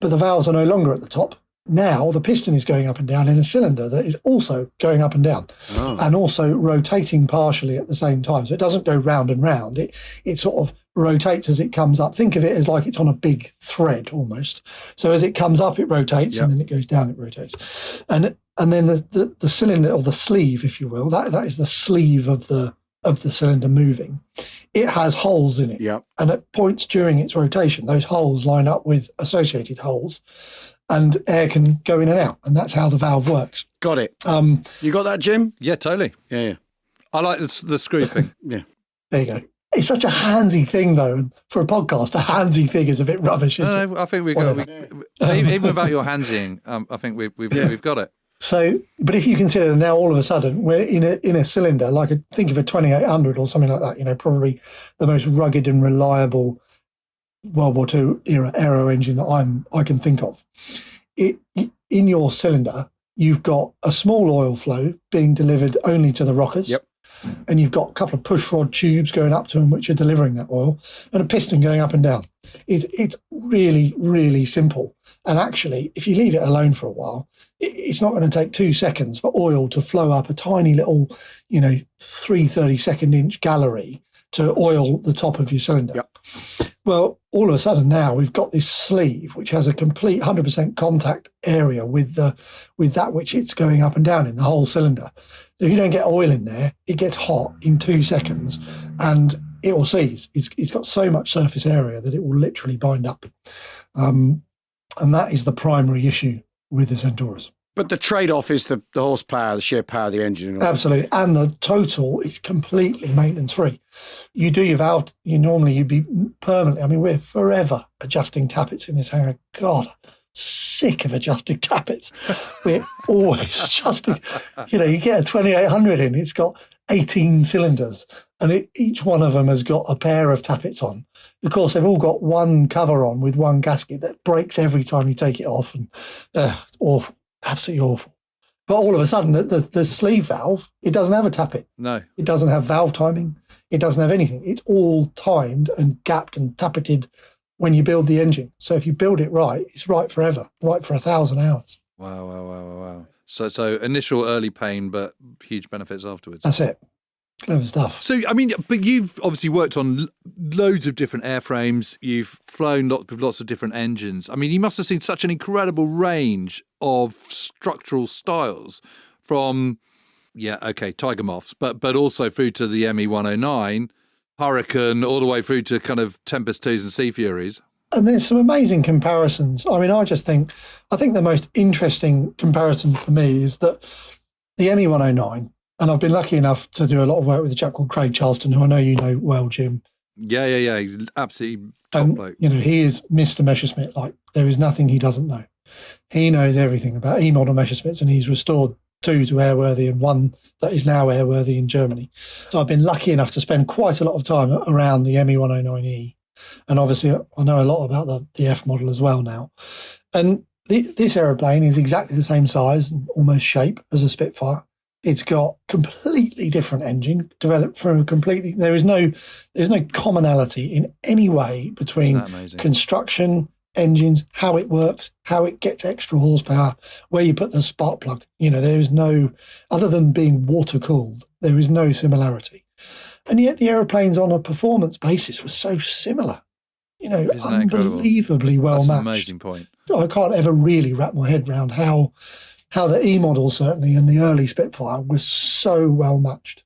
but the valves are no longer at the top. Now the piston is going up and down in a cylinder that is also going up and down and also rotating partially at the same time. So it doesn't go round and round. It sort of rotates as it comes up. Think of it as like it's on a big thread almost. So as it comes up, it rotates and then it goes down, it rotates. And then the cylinder, or the sleeve, if you will, that is the sleeve of the cylinder moving. It has holes in it. Yep. And at points during its rotation, those holes line up with associated holes and air can go in and out. And that's how the valve works. Got it. You got that, Jim? Yeah, totally. Yeah. I like the screw thing. Yeah. There you go. It's such a handsy thing, though. And for a podcast, a handsy thing is a bit rubbish. No, I think we've got even without your handsying, I think we've got it. So, but if you consider now, all of a sudden, we're in a cylinder, think of a 2800 or something like that, probably the most rugged and reliable World War II era aero engine that I can think of. In your cylinder, you've got a small oil flow being delivered only to the rockers. Yep. And you've got a couple of push rod tubes going up to them, which are delivering that oil, and a piston going up and down. It's really, really simple. And actually, if you leave it alone for a while, it's not going to take 2 seconds for oil to flow up a tiny little, 3/32 inch gallery to oil the top of your cylinder. Yep. Well, all of a sudden now we've got this sleeve which has a complete 100% contact area with that which it's going up and down in, the whole cylinder. So if you don't get oil in there, it gets hot in 2 seconds and it will seize. It's got so much surface area that it will literally bind up. And that is the primary issue with the Centaurus. But the trade-off is the horsepower, the sheer power of the engine. Absolutely. And the total is completely maintenance-free. You do your valve, you'd be permanently, we're forever adjusting tappets in this hangar. God, sick of adjusting tappets. We're always adjusting. You get a 2800 in, it's got 18 cylinders, and each one of them has got a pair of tappets on. Of course, they've all got one cover on with one gasket that breaks every time you take it off, and it's awful. Absolutely awful. But all of a sudden, the sleeve valve, it doesn't have a tappet. No. It doesn't have valve timing. It doesn't have anything. It's all timed and gapped and tappeted when you build the engine. So if you build it right, it's right forever, right for 1,000 hours. Wow. So initial early pain, but huge benefits afterwards. That's it. Clever stuff. So, but you've obviously worked on loads of different airframes. You've flown with lots of different engines. You must have seen such an incredible range of structural styles from, Tiger Moths, but also through to the ME-109, Hurricane, all the way through to kind of Tempest 2s and Sea Furies. And there's some amazing comparisons. I think the most interesting comparison for me is that the ME-109, and I've been lucky enough to do a lot of work with a chap called Craig Charleston, who I know you know well, Jim. Yeah. He's absolutely top bloke. He is Mr. Messerschmitt. There is nothing he doesn't know. He knows everything about E-model Messerschmitts, and he's restored 2 to airworthy and 1 that is now airworthy in Germany. So I've been lucky enough to spend quite a lot of time around the ME-109E. And obviously, I know a lot about the F model as well now. And this aeroplane is exactly the same size and almost shape as a Spitfire. It's got completely different engine developed from completely. There's no commonality in any way between construction, engines, how it works, how it gets extra horsepower, where you put the spark plug. There is no, other than being water cooled, there is no similarity. And yet the aeroplanes on a performance basis were so similar. Unbelievably well matched. That's an amazing point. I can't ever really wrap my head around how the E model, certainly, and the early Spitfire was so well matched.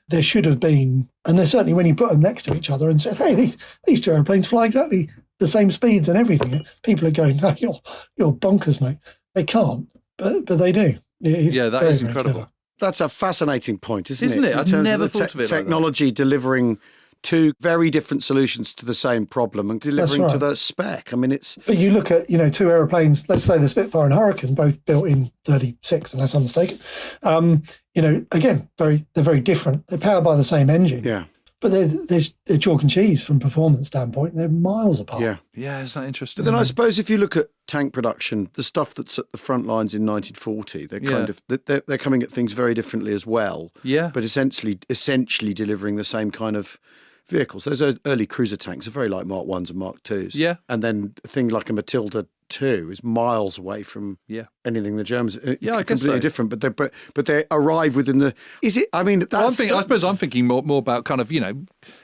There should have been, and there's certainly when you put them next to each other and said, hey, these two airplanes fly exactly the same speeds and everything, people are going, no, you're bonkers, mate. They can't, but they do. That is incredible. Clever. That's a fascinating point, isn't it? In I've terms never of the thought of it like that. technology delivering two very different solutions to the same problem and delivering to the spec. I mean, it's... But you look at, two aeroplanes, let's say the Spitfire and Hurricane, both built in 36, unless I'm mistaken. Again, they're very different. They're powered by the same engine. Yeah. But they're chalk and cheese from performance standpoint. They're miles apart. Yeah, isn't that interesting? But then I suppose if you look at tank production, the stuff that's at the front lines in 1940, they're kind of they're coming at things very differently as well. Yeah. But essentially delivering the same kind of vehicles. Those early cruiser tanks are very like Mark 1s and Mark 2s. Yeah. And then a thing like a Matilda 2 is miles away from anything the Germans. I guess completely different. But they arrive within the. Is it? I mean, that's. I suppose I'm thinking more about kind of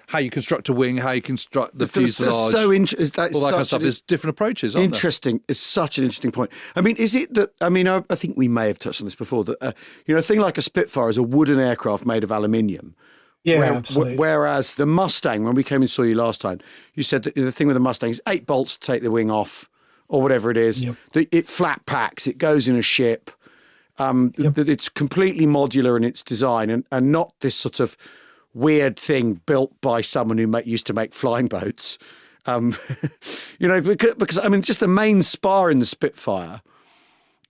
how you construct a wing, how you construct the fuselage. That's so interesting. All that kind of stuff. There's different approaches. Aren't interesting. There? It's such an interesting point. I mean, is it that? I mean, I think we may have touched on this before. That a thing like a Spitfire is a wooden aircraft made of aluminium. Yeah, absolutely. Whereas the Mustang, when we came and saw you last time, you said that the thing with the Mustang is 8 bolts to take the wing off, or whatever it is. Yep. It flat packs, it goes in a ship. That it's completely modular in its design, and not this sort of weird thing built by someone who used to make flying boats. Because I mean, just the main spar in the Spitfire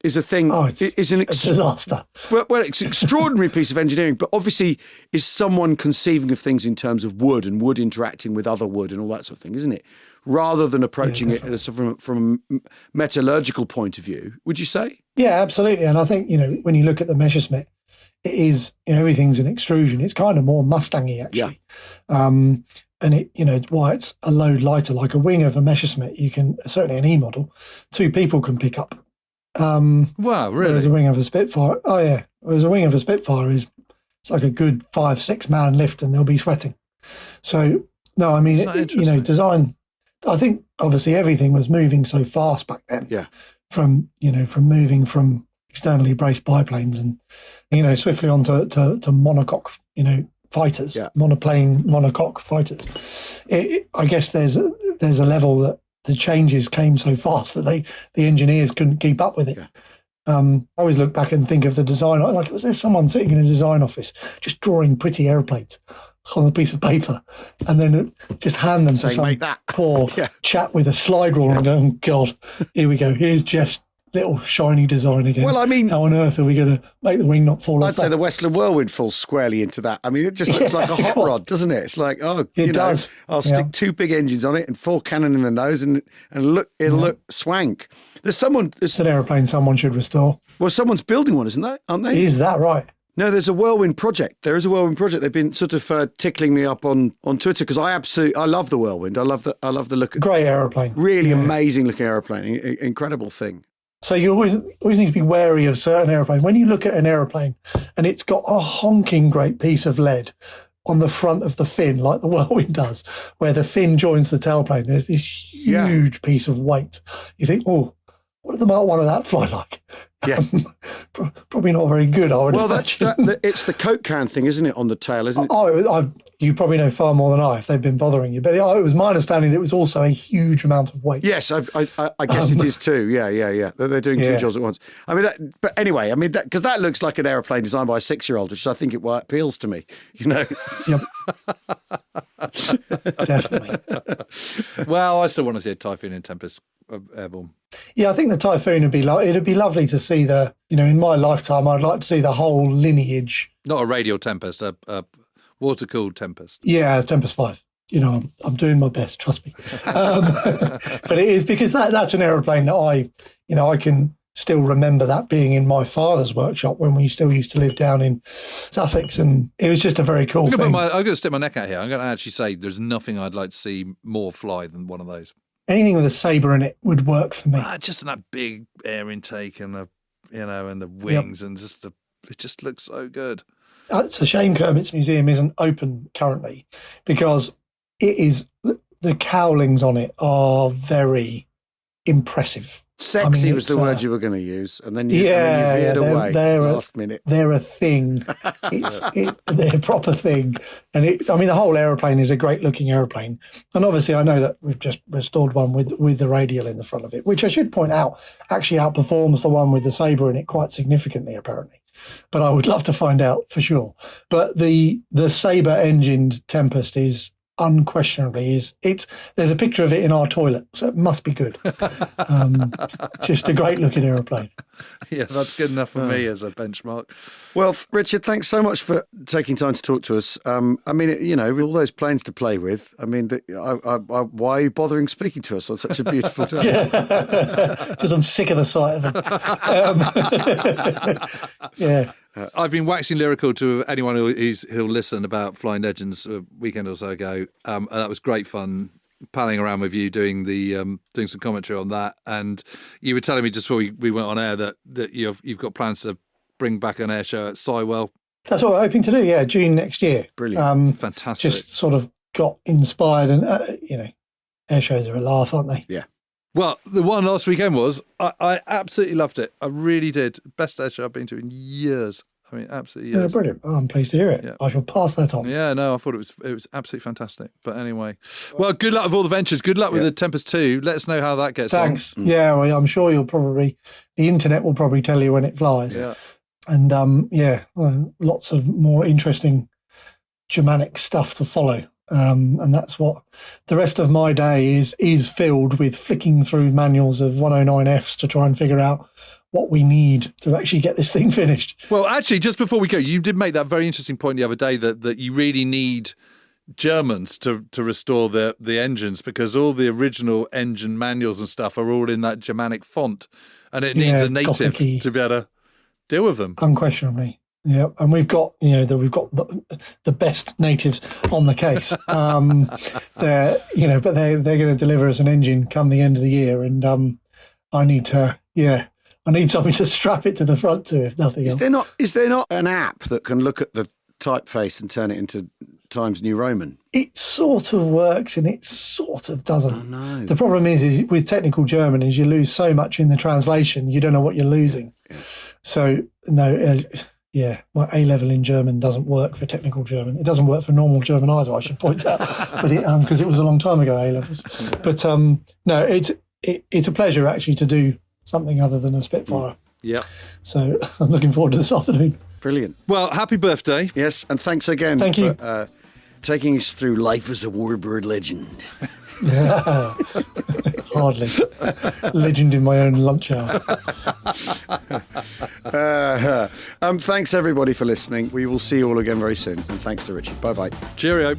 is a thing. Oh, it's a disaster. Well, it's an extraordinary piece of engineering, but obviously is someone conceiving of things in terms of wood and wood interacting with other wood and all that sort of thing, isn't it? Rather than approaching it from a metallurgical point of view, would you say? Yeah, absolutely. And I think, when you look at the Messerschmitt, it is, everything's an extrusion. It's kind of more Mustang-y, actually. Yeah. And it, why it's a load lighter, like a wing of a Messerschmitt, you can, certainly an E model, 2 people can pick up. Wow, really? Whereas a wing of a Spitfire, whereas a wing of a Spitfire it's like a good 5-6 man lift, and they'll be sweating. So no, I mean, design. I think obviously everything was moving so fast back then. Yeah. From moving from externally braced biplanes and swiftly onto to monocoque fighters, monoplane monocoque fighters. I guess there's a level that the changes came so fast that the engineers couldn't keep up with it. Yeah. I always look back and think of the design, like, was there someone sitting in a design office just drawing pretty airplanes on a piece of paper and then just hand them to some poor chap with a slide rule and go, oh, God, here we go. Here's Jeff's little shiny design again. Well, I mean, how on earth are we going to make the wing not fall off? I'd say the Westland Whirlwind falls squarely into that. I mean, it just looks like a hot rod, doesn't it? It's like, it does. I'll stick 2 big engines on it and 4 cannon in the nose and it'll look swank. It's an aeroplane someone should restore. Well, someone's building one, isn't that? Aren't they? Is that right? No, there's a Whirlwind project. There is a Whirlwind project. They've been sort of tickling me up on Twitter because I love the Whirlwind. I love the look. Great aeroplane. Really amazing looking aeroplane. Incredible thing. So you always need to be wary of certain airplanes. When you look at an aeroplane and it's got a honking great piece of lead on the front of the fin, like the Whirlwind does, where the fin joins the tailplane, there's this huge piece of weight. You think, oh, what did the Mark 1 of that fly like? Yeah. Probably not very good, I would imagine. It's the Coke can thing, isn't it, on the tail, isn't it? You probably know far more than I if they've been bothering you. But it was my understanding that it was also a huge amount of weight. Yes, I guess it is too. Yeah. They're doing 2 jobs at once. I mean, but anyway, because that looks like an aeroplane designed by a 6-year-old, which I think it appeals to me. Definitely. Well, I still want to see a Typhoon and Tempest airborne. Yeah, I think the Typhoon it'd be lovely to see in my lifetime, I'd like to see the whole lineage. Not a radial Tempest, a water-cooled Tempest. Yeah, Tempest 5. I'm doing my best, trust me. But it is because that's an aeroplane that I can still remember that being in my father's workshop when we still used to live down in Sussex, and it was just a very cool thing. I'm going to stick my neck out here. I'm going to actually say there's nothing I'd like to see more fly than one of those. Anything with a sabre in it would work for me. Just that big air intake and the wings, and it just looks so good. It's a shame Kermit's Museum isn't open currently, because the cowlings on it are very impressive. Sexy was the word you were going to use, and then you veered away last minute. They're a thing. They're a proper thing. And the whole aeroplane is a great looking aeroplane. And obviously I know that we've just restored one with the radial in the front of it, which I should point out actually outperforms the one with the sabre in it quite significantly, apparently. But I would love to find out for sure. But the sabre engined Tempest is unquestionably there's a picture of it in our toilet, so it must be good. Just a great looking aeroplane. Yeah, that's good enough for me as a benchmark. Well, Richard, thanks so much for taking time to talk to us. With all those planes to play with, why are you bothering speaking to us on such a beautiful day? Because I'm sick of the sight of them. Yeah. I've been waxing lyrical to anyone who'll listen about Flying Legends a weekend or so ago, and that was great fun palling around with you doing some commentary on that. And you were telling me just before we went on air that you've got plans to bring back an air show at Sywell. That's what we're hoping to do. Yeah, June next year. Brilliant, fantastic. Just sort of got inspired, and air shows are a laugh, aren't they? Yeah. Well, the one last weekend I absolutely loved it. I really did. Best air show I've been to in years. Absolutely years. Yeah, brilliant. Oh, I'm pleased to hear it. Yeah. I shall pass that on. Yeah, no, I thought it was absolutely fantastic. But anyway, well, good luck with all the ventures. Good luck with the Tempest 2. Let us know how that gets on. Thanks. Yeah, well, I'm sure the internet will probably tell you when it flies. Yeah. And lots of more interesting Germanic stuff to follow. And that's what the rest of my day is filled with, flicking through manuals of 109Fs to try and figure out what we need to actually get this thing finished. Well, actually, just before we go, you did make that very interesting point the other day that you really need Germans to restore the engines, because all the original engine manuals and stuff are all in that Germanic font, and it needs a native Gothic-y to be able to deal with them. Unquestionably. Yeah, and we've got the best natives on the case. They're going to deliver us an engine come the end of the year, and I need something to strap it to the front to, if nothing else. Is there not an app that can look at the typeface and turn it into Times New Roman? It sort of works and it sort of doesn't. Oh, no. The problem is with technical German is you lose so much in the translation, you don't know what you're losing. Yeah. So, no, my A-level in German doesn't work for technical German. It doesn't work for normal German either, I should point out, but because it was a long time ago, A-levels. But no, it's a pleasure actually to do something other than a Spitfire. Yeah. So I'm looking forward to this afternoon. Brilliant. Well, happy birthday. Yes, and thanks again for taking us through life as a Warbird legend. Yeah. Hardly. Legend in my own lunch hour. Thanks everybody for listening. We will see you all again very soon. And thanks to Richard. Bye-bye. Cheerio.